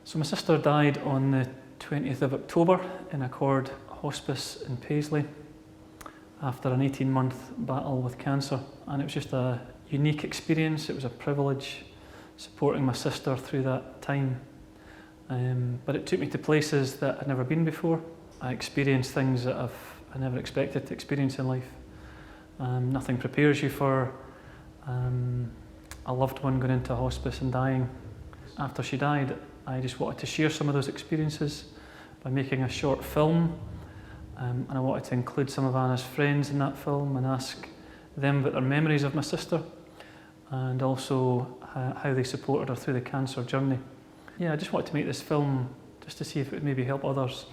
So my sister died on the 20th of October in Accord Hospice in Paisley after an 18-month battle with cancer, and it was just a unique experience. It was a privilege supporting my sister through that time, but it took me to places that I'd never been before. I experienced things that I never expected to experience in life. Nothing prepares you for a loved one going into hospice and dying. After she died, I just wanted to share some of those experiences by making a short film, and I wanted to include some of Anna's friends in that film and ask them about their memories of my sister and also how they supported her through the cancer journey. Yeah, I just wanted to make this film just to see if it would maybe help others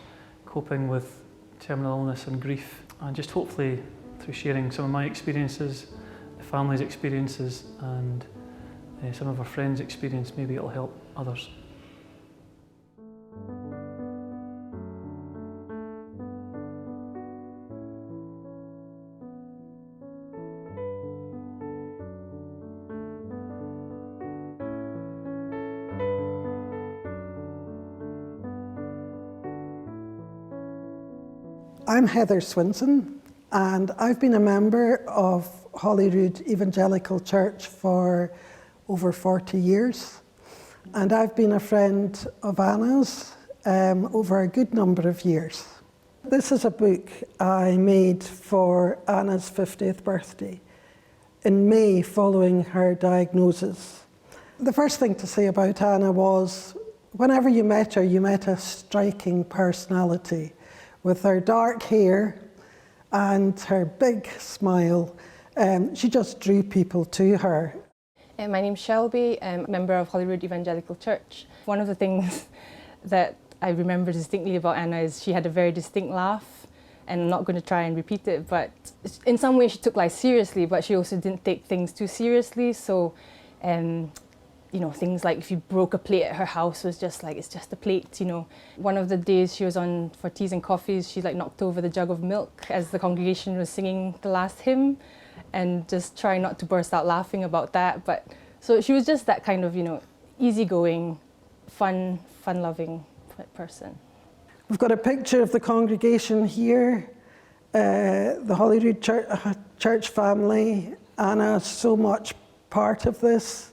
coping with terminal illness and grief, and just hopefully through sharing some of my experiences, the family's experiences, and some of our friends' experience, maybe it'll help others. I'm Heather Swinson, and I've been a member of Holyrood Evangelical Church for over 40 years. And I've been a friend of Anna's over a good number of years. This is a book I made for Anna's 50th birthday in May following her diagnosis. The first thing to say about Anna was, whenever you met her, you met a striking personality. With her dark hair and her big smile, she just drew people to her. My name's Shelby, I'm a member of Holyrood Evangelical Church. One of the things that I remember distinctly about Anna is she had a very distinct laugh, and I'm not going to try and repeat it, but in some ways she took life seriously, but she also didn't take things too seriously. So, you know, things like if you broke a plate at her house was just like, it's just a plate, you know. One of the days she was on for teas and coffees, she like knocked over the jug of milk as the congregation was singing the last hymn, and just trying not to burst out laughing about that. But so she was just that kind of, you know, easygoing, fun-loving person. We've got a picture of the congregation here, the Holyrood Church family. Anna, so much part of this.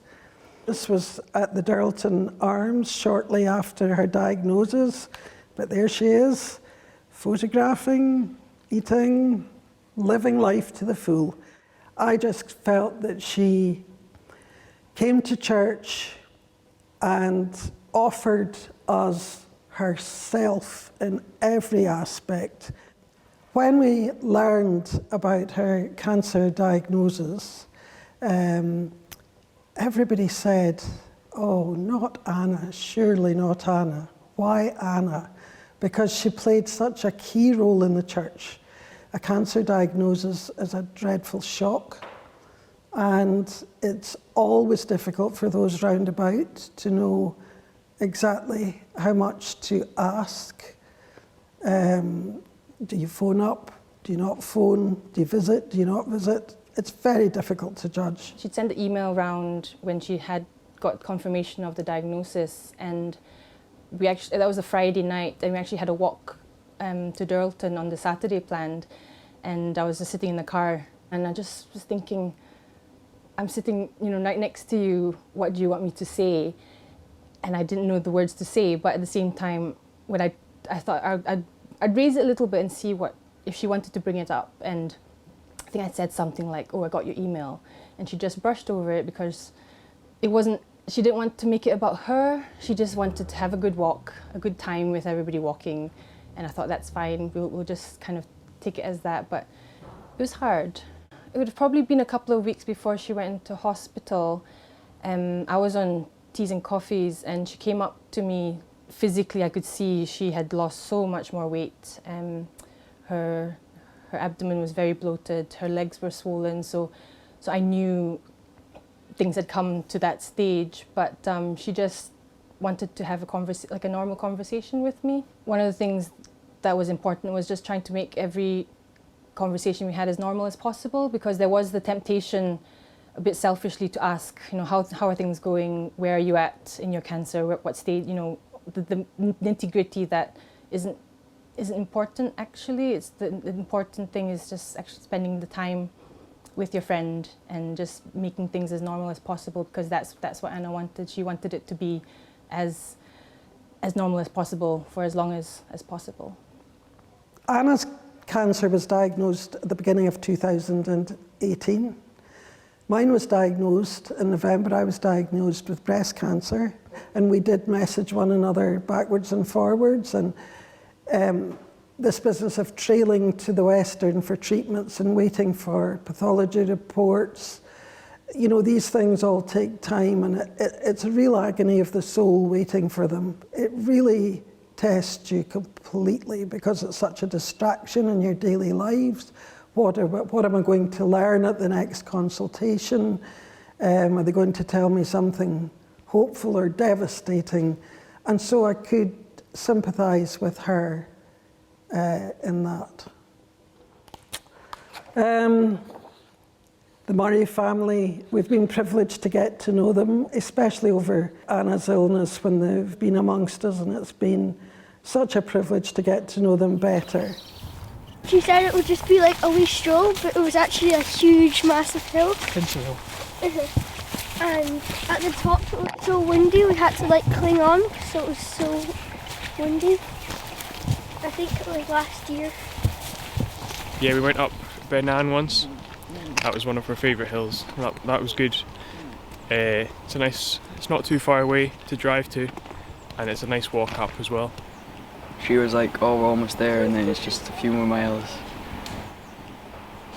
This was at the Durlton Arms shortly after her diagnosis, but there she is, photographing, eating, living life to the full. I just felt that she came to church and offered us herself in every aspect. When we learned about her cancer diagnosis, everybody said, oh, not Anna, surely not Anna. Why Anna? Because she played such a key role in the church. A cancer diagnosis is a dreadful shock, and it's always difficult for those round about to know exactly how much to ask. Do you phone up? Do you not phone? Do you visit? Do you not visit? It's very difficult to judge. She'd send an email round when she had got confirmation of the diagnosis, and that was a Friday night, and we actually had a walk to Durlton on the Saturday planned, and I was just sitting in the car, and I just was thinking, I'm sitting, you know, right next to you, what do you want me to say? And I didn't know the words to say, but at the same time, when I thought I'd raise it a little bit and see if she wanted to bring it up. And I think I said something like, oh, I got your email. And she just brushed over it because she didn't want to make it about her. She just wanted to have a good walk, a good time with everybody walking. And I thought, that's fine, we'll just kind of take it as that. But it was hard. It would have probably been a couple of weeks before she went into hospital. I was on teas and coffees, and she came up to me. Physically, I could see she had lost so much more weight. Her abdomen was very bloated, her legs were swollen, so I knew things had come to that stage, but she just wanted to have a normal conversation with me. One of the things that was important was just trying to make every conversation we had as normal as possible, because there was the temptation, a bit selfishly, to ask, you know, how are things going? Where are you at in your cancer? What stage, you know, the nitty-gritty that isn't important actually. It's the important thing is just actually spending the time with your friend and just making things as normal as possible, because that's what Anna wanted. She wanted it to be as normal as possible for as long as possible. Anna's cancer was diagnosed at the beginning of 2018. Mine was diagnosed in November. I was diagnosed with breast cancer, and we did message one another backwards and forwards, and this business of trailing to the Western for treatments and waiting for pathology reports, you know, these things all take time, and it's a real agony of the soul waiting for them. It really tests you completely because it's such a distraction in your daily lives. What am I going to learn at the next consultation? Are they going to tell me something hopeful or devastating? And so I could sympathise with her in that. The Murray family, we've been privileged to get to know them, especially over Anna's illness when they've been amongst us, and it's been such a privilege to get to know them better. She said it would just be like a wee stroll, but it was actually a huge, massive hill. Pincher Hill. And at the top it was so windy, we had to like cling on, so it was so windy. I think it was last year. Yeah, we went up Ben Ann once. That was one of her favourite hills. That was good. It's not too far away to drive to, and it's a nice walk up as well. She was like, oh, we're almost there, and then it's just a few more miles.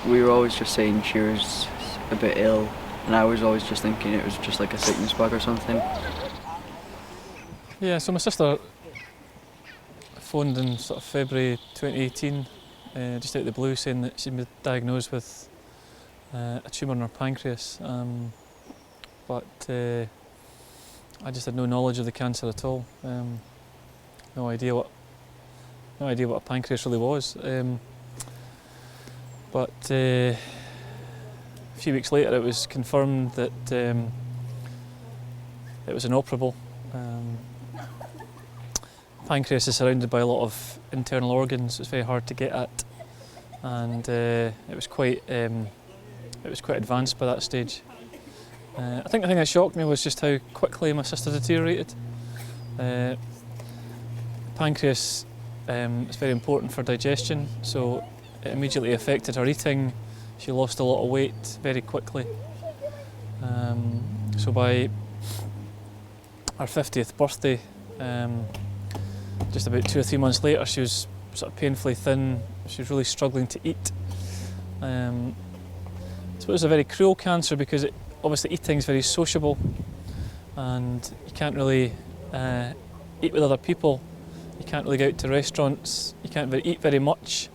We were always just saying she was a bit ill, and I was always just thinking it was just like a sickness bug or something. Yeah, so my sister phoned in sort of February 2018, just out of the blue, saying that she'd been diagnosed with a tumour in her pancreas, but I just had no knowledge of the cancer at all. No idea what a pancreas really was. But a few weeks later, it was confirmed that it was inoperable. Pancreas is surrounded by a lot of internal organs. It's very hard to get at, and it was quite advanced by that stage. I think the thing that shocked me was just how quickly my sister deteriorated. Pancreas is very important for digestion, so it immediately affected her eating. She lost a lot of weight very quickly. So by her 50th birthday, just about 2 or 3 months later, she was sort of painfully thin. She was really struggling to eat. So it was a very cruel cancer because obviously eating is very sociable, and you can't really eat with other people. You can't really go out to restaurants. You can't eat very much.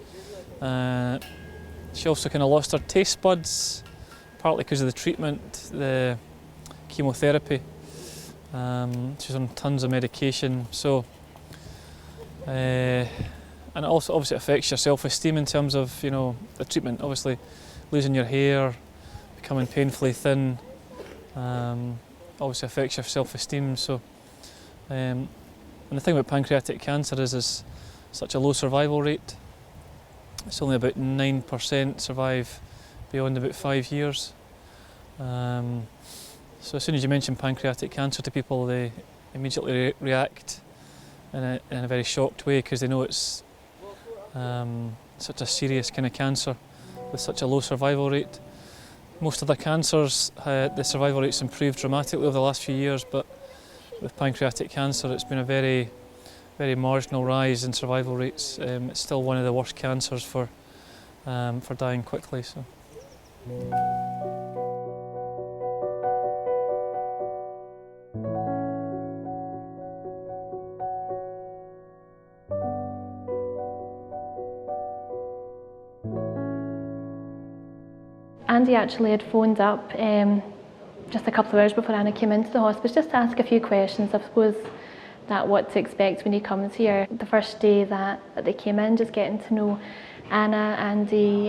She also kind of lost her taste buds, partly because of the treatment, the chemotherapy. She's on tons of medication. So, and it also obviously affects your self-esteem in terms of, you know, the treatment. Obviously, losing your hair, becoming painfully thin, obviously affects your self-esteem. So, and the thing about pancreatic cancer is there's such a low survival rate. It's only about 9% survive beyond about 5 years. So as soon as you mention pancreatic cancer to people, they immediately react in a very shocked way, because they know it's such a serious kind of cancer with such a low survival rate. Most other cancers, the survival rate's improved dramatically over the last few years, but with pancreatic cancer, it's been a very, very marginal rise in survival rates. It's still one of the worst cancers for dying quickly. So. Andy actually had phoned up just a couple of hours before Anna came into the hospice, just to ask a few questions, I suppose, that what to expect when he comes here. The first day that they came in, just getting to know Anna, Andy,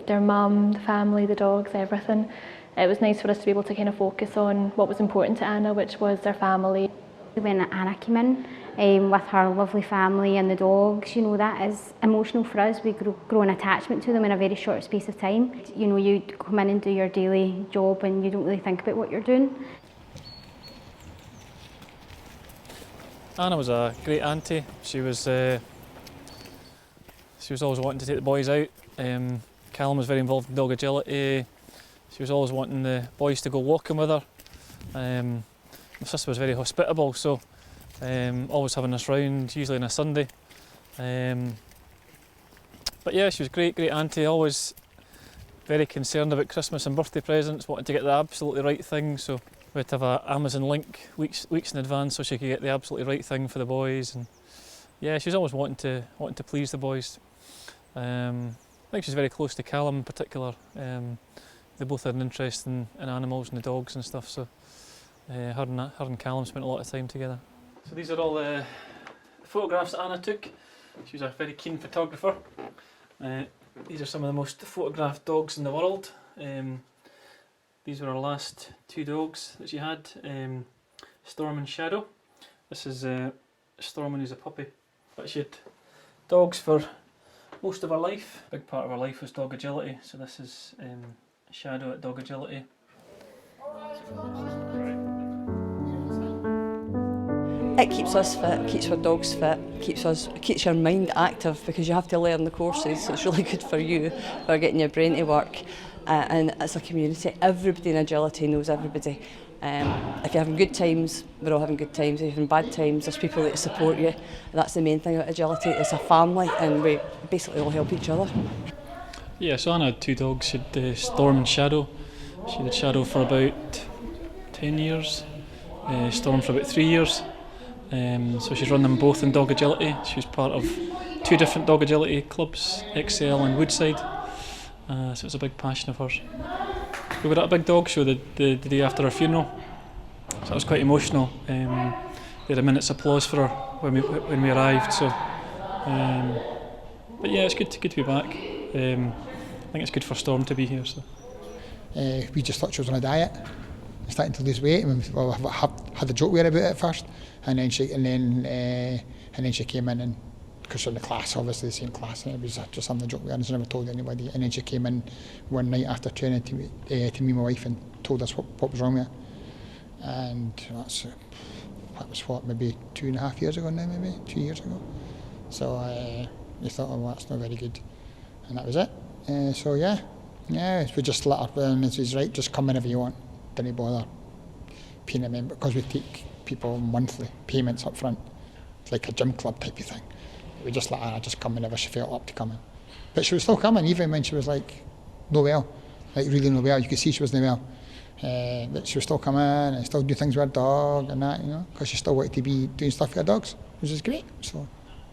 their mum, the family, the dogs, everything. It was nice for us to be able to kind of focus on what was important to Anna, which was their family. When Anna came in with her lovely family and the dogs, you know, that is emotional for us. We grow an attachment to them in a very short space of time. You know, you come in and do your daily job and you don't really think about what you're doing. Anna was a great auntie. She was always wanting to take the boys out. Callum was very involved in dog agility. She was always wanting the boys to go walking with her. My sister was very hospitable, so always having us round, usually on a Sunday. But yeah, she was a great auntie, always very concerned about Christmas and birthday presents, wanted to get the absolutely right thing, so we had to have an Amazon link weeks in advance so she could get the absolutely right thing for the boys. And yeah, she was always wanting to please the boys. I think she's very close to Callum in particular. They both had an interest in animals and the dogs and stuff, so her and Callum spent a lot of time together. So these are all the photographs that Anna took. She was a very keen photographer. These are some of the most photographed dogs in the world. These were her last two dogs that she had, Storm and Shadow. This is Storm when he was a puppy. But she had dogs for most of her life. A big part of her life was dog agility, so this is Shadow at dog agility. It keeps us fit, keeps our dogs fit, keeps your mind active because you have to learn the courses, so it's really good for you, for getting your brain to work. And it's a community, everybody in agility knows everybody. If you're having good times, we're all having good times. If you're having bad times, there's people that support you. That's the main thing about agility, it's a family and we basically all help each other. Yeah, so Anna had two dogs. She had Storm and Shadow. She had Shadow for about 10 years, Storm for about 3 years. So she's run them both in dog agility. She was part of two different dog agility clubs, Excel and Woodside. So it's a big passion of hers. We were at a big dog show the day after her funeral, so it was quite emotional. They had a minute's applause for her when we arrived. So, but yeah, it's good to be back. I think it's good for Storm to be here. So. We just thought she was on a diet, starting to lose weight. I had a joke with her about it at first, and then she came in and. Because we're in the class, obviously the same class, and it was just having a joke with her, and she never told anybody. And then she came in one night after training to me and my wife and told us what was wrong with her. And that was what, maybe 2.5 years ago now, maybe 2 years ago. So we thought, oh, well, that's not very good, and that was it. So yeah, we just let her. And she's right, just come whenever you want. Didn't bother paying a member because we take people monthly payments up front. It's like a gym club type of thing. We just let her just come whenever she felt up to coming. But she was still coming, even when she was like no well, like really no well. You could see she wasn't well. But she was still coming and still do things with her dog and that, you know, because she still wanted to be doing stuff with her dogs, which is great. So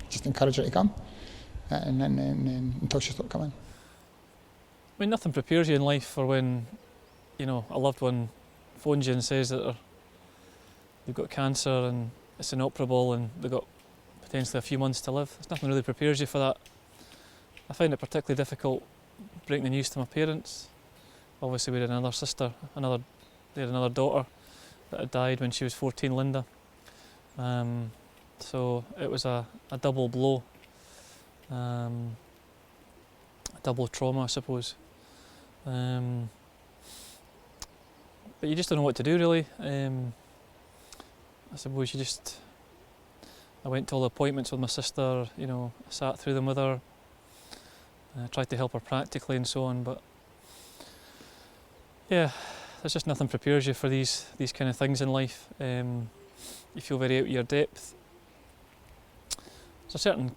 just encourage her to come, and then until she stopped coming. I mean, nothing prepares you in life for when, you know, a loved one phones you and says that they've got cancer and it's inoperable and they've got potentially a few months to live. There's nothing really prepares you for that. I found it particularly difficult breaking the news to my parents. Obviously we had another sister, they had another daughter that had died when she was 14, Linda. So it was a double blow, a double trauma, I suppose. But you just don't know what to do really. I suppose I went to all the appointments with my sister, you know, I sat through them with her, tried to help her practically and so on, but yeah, there's just nothing prepares you for these kind of things in life. You feel very out of your depth. I think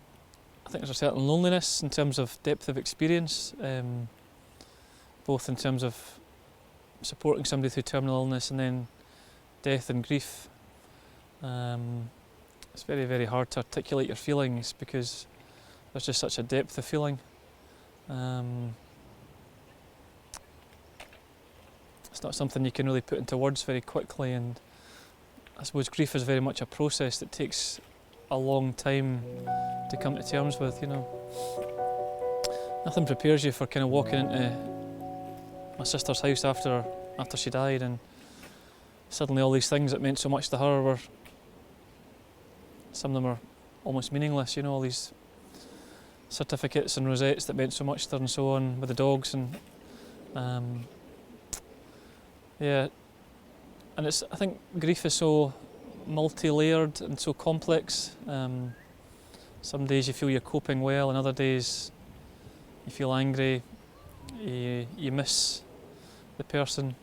there's a certain loneliness in terms of depth of experience, both in terms of supporting somebody through terminal illness and then death and grief. It's very, very hard to articulate your feelings because there's just such a depth of feeling. It's not something you can really put into words very quickly, and I suppose grief is very much a process that takes a long time to come to terms with, you know. Nothing prepares you for kind of walking into my sister's house after she died, and suddenly all these things that meant so much to her were some of them are almost meaningless, you know, all these certificates and rosettes that meant so much to her and so on with the dogs, and yeah, and I think grief is so multi-layered and so complex. Some days you feel you're coping well, and other days you feel angry, you miss the person.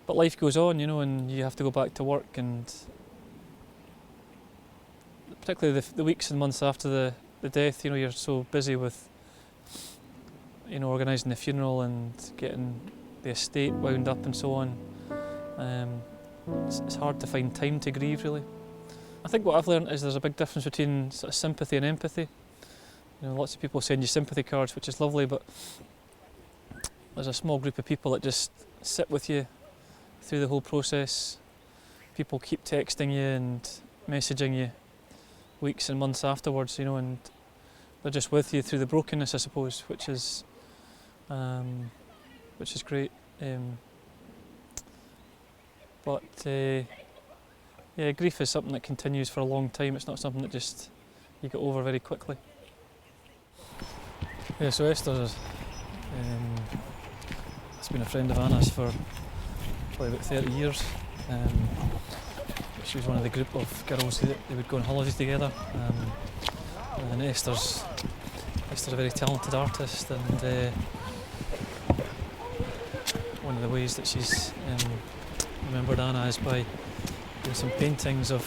But life goes on, you know, and you have to go back to work, and particularly the weeks and months after the death, you know, you're so busy with, you know, organising the funeral and getting the estate wound up and so on. It's hard to find time to grieve, really. I think what I've learned is there's a big difference between sort of sympathy and empathy. You know, lots of people send you sympathy cards, which is lovely, but there's a small group of people that just sit with you through the whole process. People keep texting you and messaging you weeks and months afterwards, you know, and they're just with you through the brokenness, I suppose, which is great. Yeah, grief is something that continues for a long time. It's not something that just you get over very quickly. Yeah, so Esther has been a friend of Anna's for probably about 30 years. She was one of the group of girls that they would go on holidays together. And Esther's a very talented artist, and one of the ways that she's remembered Anna is by doing some paintings of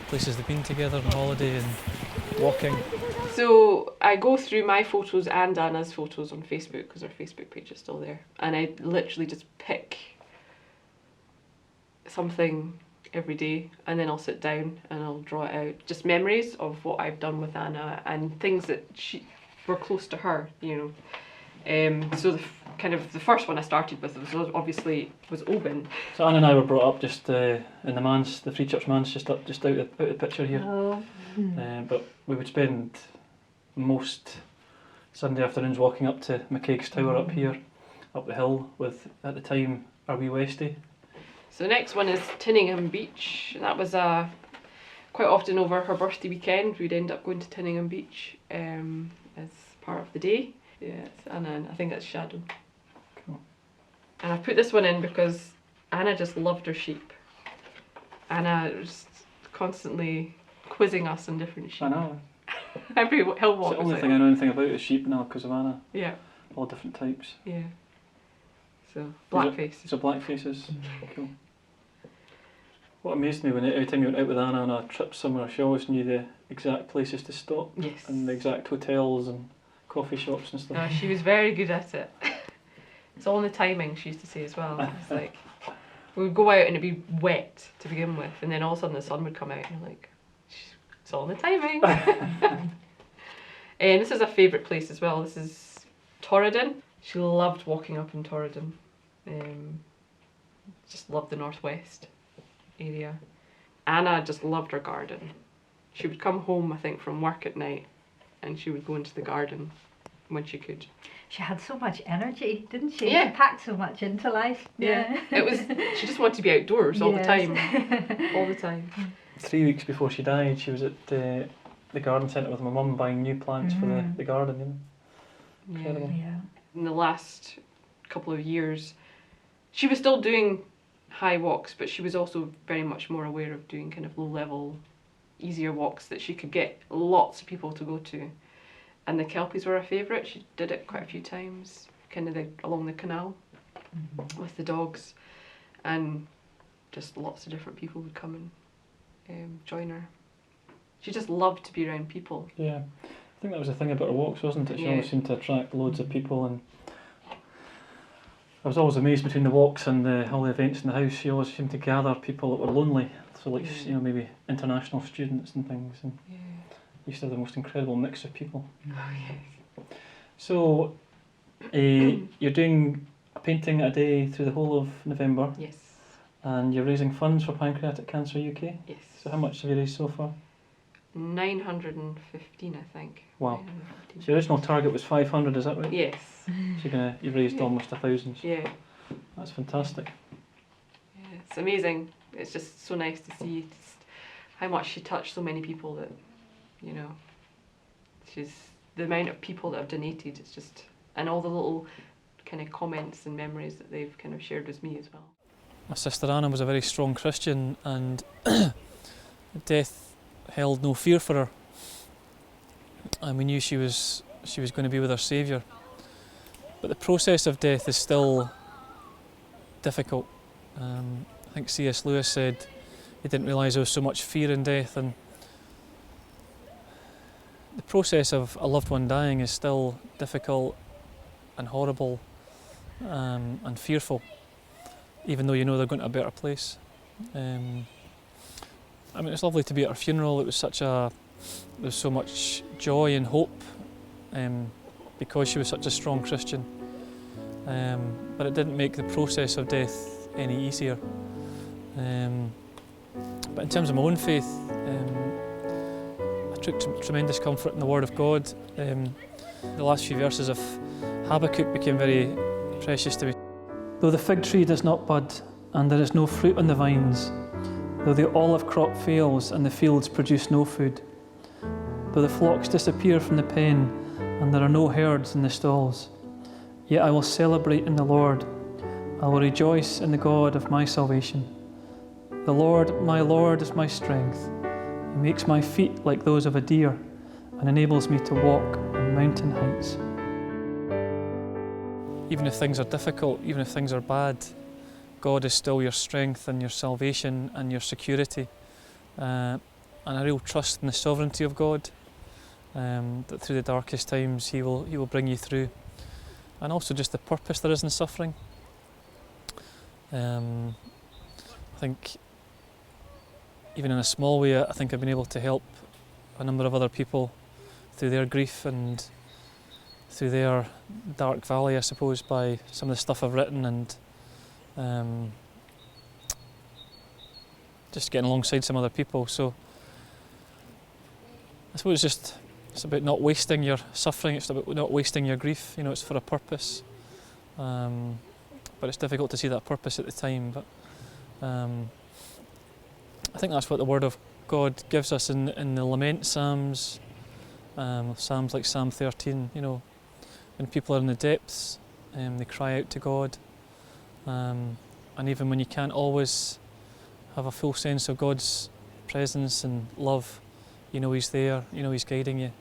places they've been together on holiday and walking. So I go through my photos and Anna's photos on Facebook, because our Facebook page is still there, and I literally just pick something every day, and then I'll sit down and I'll draw it out. Just memories of what I've done with Anna and things that were close to her, you know. So the first one I started with was Oban. So Anna and I were brought up just in the Free Church manse, just out the picture here. Oh. But we would spend most Sunday afternoons walking up to McCaig's Tower up here, up the hill with, at the time, our wee Westie. So the next one is Tinningham Beach. That was quite often over her birthday weekend. We'd end up going to Tinningham Beach as part of the day. Yeah, it's Anna, and I think that's Shadow. Cool. And I put this one in because Anna just loved her sheep. Anna was constantly quizzing us on different sheep. I know. Every hill walk. It's the only thing I know anything about is sheep now because of Anna. Yeah. All different types. Yeah. So blackface. So blackfaces. Cool. What amazed me when every time you went out with Anna on a trip somewhere, she always knew the exact places to stop. Yes. And the exact hotels and coffee shops and stuff. No, she was very good at it. It's all in the timing, she used to say as well. It's like, we would go out and it'd be wet to begin with, and then all of a sudden the sun would come out and you're like, it's all in the timing. And this is a favourite place as well. This is Torridon. She loved walking up in Torridon. Just loved the northwest area. Anna just loved her garden. She would come home, I think, from work at night, and she would go into the garden when she could. She had so much energy, didn't she? Yeah. She packed so much into life. Yeah. She just wanted to be outdoors all the time. All the time. 3 weeks before she died, she was at the garden centre with my mum buying new plants for the garden, you know. Incredible. Yeah. In the last couple of years, she was still doing high walks, but she was also very much more aware of doing kind of low level, easier walks that she could get lots of people to go to. And the Kelpies were her favourite. She did it quite a few times, kind of along the canal with the dogs, and just lots of different people would come and join her. She just loved to be around people. Yeah, I think that was the thing about her walks, wasn't it? She always seemed to attract loads of people, and I was always amazed between the walks and all the events in the house. She always seemed to gather people that were lonely, so like you know, maybe international students and things, and used to have the most incredible mix of people. Oh, yes. So you're doing a painting a day through the whole of November. Yes. And you're raising funds for Pancreatic Cancer UK. Yes. So how much have you raised so far? 915, I think. Wow. So your original target was 500, is that right? Yes. So you've raised almost 1,000. Yeah. That's fantastic. Yeah, it's amazing. it's just so nice to see just how much she touched so many people that, you know, the amount of people that have donated, it's just, and all the little kind of comments and memories that they've kind of shared with me as well. My sister Anna was a very strong Christian, and death held no fear for her, and we knew she was going to be with her Saviour. But the process of death is still difficult. I think C.S. Lewis said he didn't realise there was so much fear in death, and the process of a loved one dying is still difficult and horrible and fearful, even though you know they're going to a better place. I mean, it's lovely to be at her funeral. It was there's so much joy and hope because she was such a strong Christian. But it didn't make the process of death any easier. But in terms of my own faith, I took tremendous comfort in the Word of God. The last few verses of Habakkuk became very precious to me. Though the fig tree does not bud, and there is no fruit on the vines, though the olive crop fails and the fields produce no food, though the flocks disappear from the pen and there are no herds in the stalls, yet I will celebrate in the Lord. I will rejoice in the God of my salvation. The Lord, my Lord, is my strength. He makes my feet like those of a deer and enables me to walk on mountain heights. Even if things are difficult, even if things are bad, God is still your strength and your salvation and your security, and a real trust in the sovereignty of God, that through the darkest times He will bring you through, and also just the purpose there is in suffering. I think even in a small way, I think I've been able to help a number of other people through their grief and through their dark valley, I suppose, by some of the stuff I've written, and just getting alongside some other people. So I suppose it's about not wasting your suffering, it's about not wasting your grief. You know, it's for a purpose, but it's difficult to see that purpose at the time. But I think that's what the Word of God gives us in the lament psalms, psalms like Psalm 13. You know, when people are in the depths, they cry out to God, and even when you can't always have a full sense of God's presence and love, you know He's there, you know He's guiding you,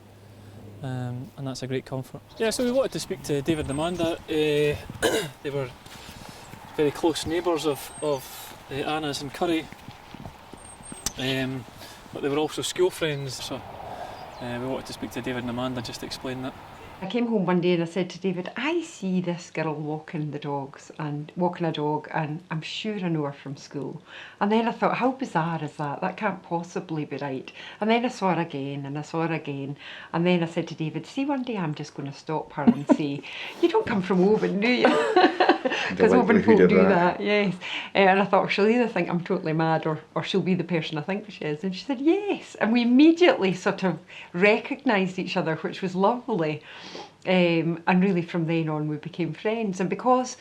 and that's a great comfort. Yeah, so we wanted to speak to David and Amanda. They were very close neighbours of Anna's in Curry, but they were also school friends, so we wanted to speak to David and Amanda just to explain that. I came home one day and I said to David, I see this girl walking a dog and I'm sure I know her from school. And then I thought, how bizarre is that? That can't possibly be right. And then I saw her again and I saw her again. And then I said to David, see, one day I'm just going to stop her and say, you don't come from Oban, do you? Because Oban folk do that, yes. And I thought, she'll either think I'm totally mad or she'll be the person I think she is. And she said, yes. And we immediately sort of recognised each other, which was lovely. And really from then on we became friends, and because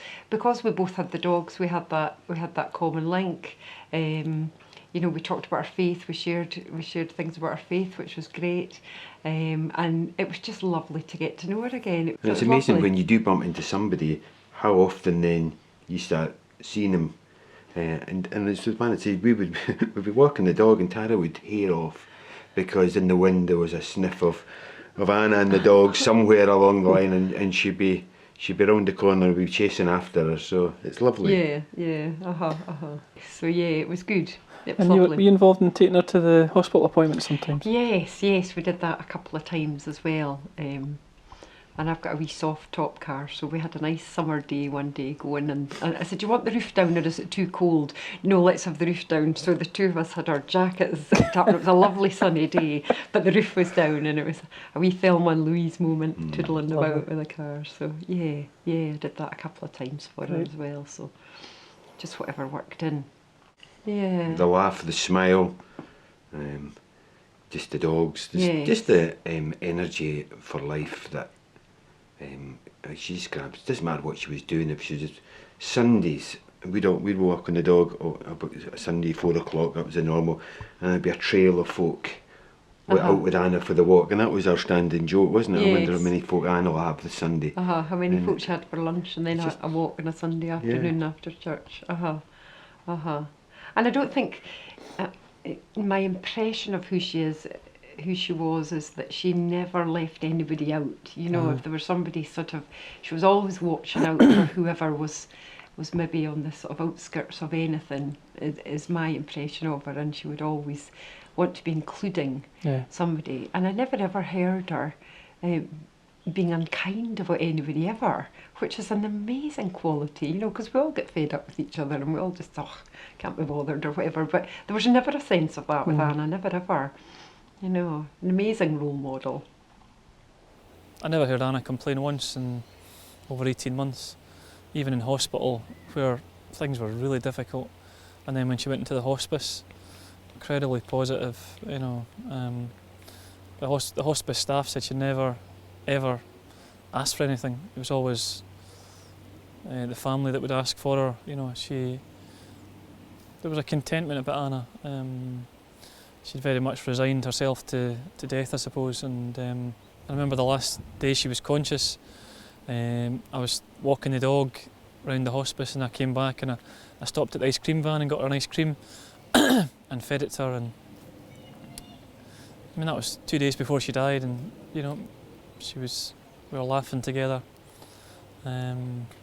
we both had the dogs, we had that common link. You know, we talked about our faith, we shared things about our faith, which was great, and it was just lovely to get to know her again. And it's amazing when you do bump into somebody, how often then you start seeing them, and it's the one that said we'd be walking the dog and Tara would hair off because in the wind there was a sniff of Anna and the dog somewhere along the line, and she'd be round the corner, we'd be chasing after her, so it's lovely. Yeah, So yeah, it was good. It was and lovely. Were you involved in taking her to the hospital appointments sometimes? Yes, we did that a couple of times as well. And I've got a wee soft top car, so we had a nice summer day one day going, and I said, do you want the roof down or is it too cold? No, let's have the roof down. So the two of us had our jackets zipped up, and it was a lovely sunny day, but the roof was down, and it was a wee Thelma and Louise moment, toodling about with the car. So yeah, I did that a couple of times for her as well, so just whatever worked in. Yeah. The laugh, the smile, just the dogs, just the energy for life that she just grabs. It doesn't matter what she was doing. If she was Sundays, we'd walk on the dog about a Sunday 4 o'clock. That was the normal, and there'd be a trail of folk out with Anna for the walk, and that was our standing joke, wasn't it? Yes. I wonder how many folk Anna will have this Sunday. How many folk she had for lunch, and then a walk on a Sunday afternoon after church. And I don't think my impression of who she was is that she never left anybody out. You know, if there was somebody she was always watching out for whoever was maybe on the sort of outskirts of anything, is my impression of her, and she would always want to be including somebody. And I never ever heard her being unkind about anybody ever, which is an amazing quality, you know, because we all get fed up with each other and we all just, can't be bothered or whatever, but there was never a sense of that with Anna, never ever. You know, an amazing role model. I never heard Anna complain once in over 18 months. Even in hospital, where things were really difficult, and then when she went into the hospice, incredibly positive. You know, the hospice staff said she never, ever asked for anything. It was always the family that would ask for her. You know, there was a contentment about Anna. She'd very much resigned herself to death, I suppose. And I remember the last day she was conscious. I was walking the dog around the hospice, and I came back and I stopped at the ice cream van and got her an ice cream and fed it to her. And I mean, that was 2 days before she died, and you know, we were laughing together.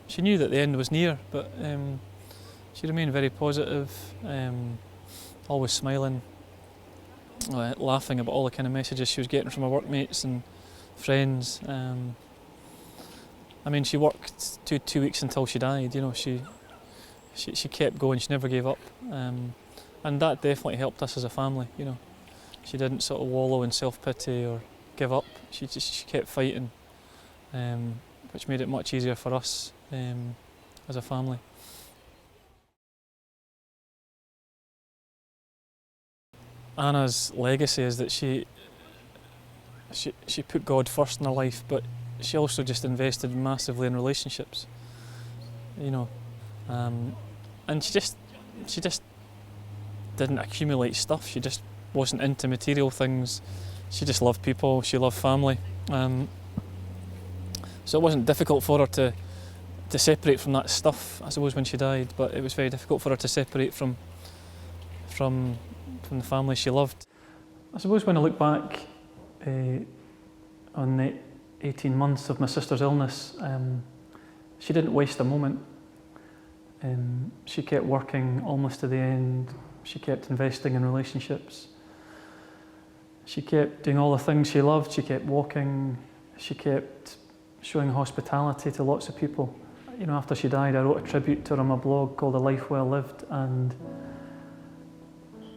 She knew that the end was near, but she remained very positive, always smiling, laughing about all the kind of messages she was getting from her workmates and friends. I mean, she worked two weeks until she died. You know, she kept going. She never gave up, and that definitely helped us as a family. You know, she didn't sort of wallow in self-pity or give up. She kept fighting, which made it much easier for us as a family. Anna's legacy is that she put God first in her life, but she also just invested massively in relationships, you know, and she just didn't accumulate stuff. She just wasn't into material things. She just loved people. She loved family. So it wasn't difficult for her to separate from that stuff, I suppose, when she died. But it was very difficult for her to separate from the family she loved. I suppose when I look back on the 18 months of my sister's illness, she didn't waste a moment. She kept working almost to the end. She kept investing in relationships. She kept doing all the things she loved. She kept walking. She kept showing hospitality to lots of people. You know, after she died, I wrote a tribute to her on my blog called A Life Well Lived, and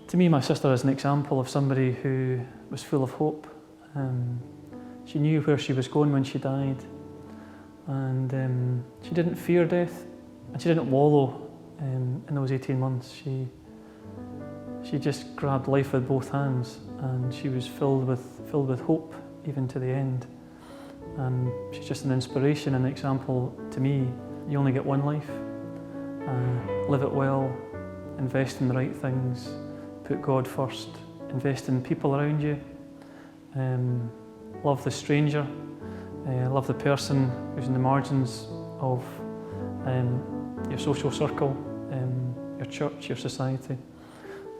to me, my sister is an example of somebody who was full of hope. She knew where she was going when she died, and she didn't fear death, and she didn't wallow in those 18 months. She just grabbed life with both hands, and she was filled with hope even to the end. And she's just an inspiration and an example to me. You only get one life. Live it well, invest in the right things, put God first, invest in people around you, love the stranger, love the person who's in the margins of your social circle, your church, your society.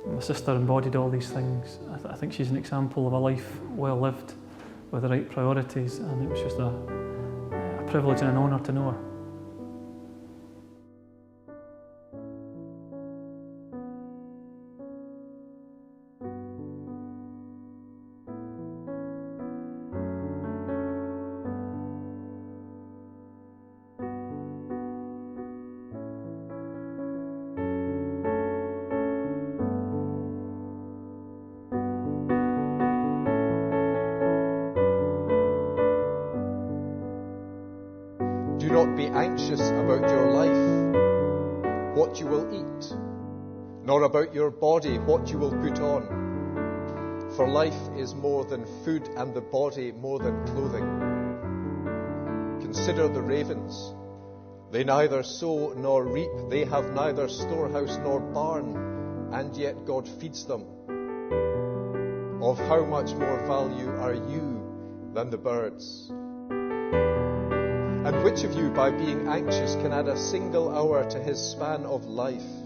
My sister embodied all these things. I think she's an example of a life well lived with the right priorities, and it was just a privilege and an honour to know her. Do not be anxious about your life, what you will eat, nor about your body, what you will put on. For life is more than food, and the body more than clothing. Consider the ravens. They neither sow nor reap, they have neither storehouse nor barn, and yet God feeds them. Of how much more value are you than the birds? And which of you, by being anxious, can add a single hour to his span of life?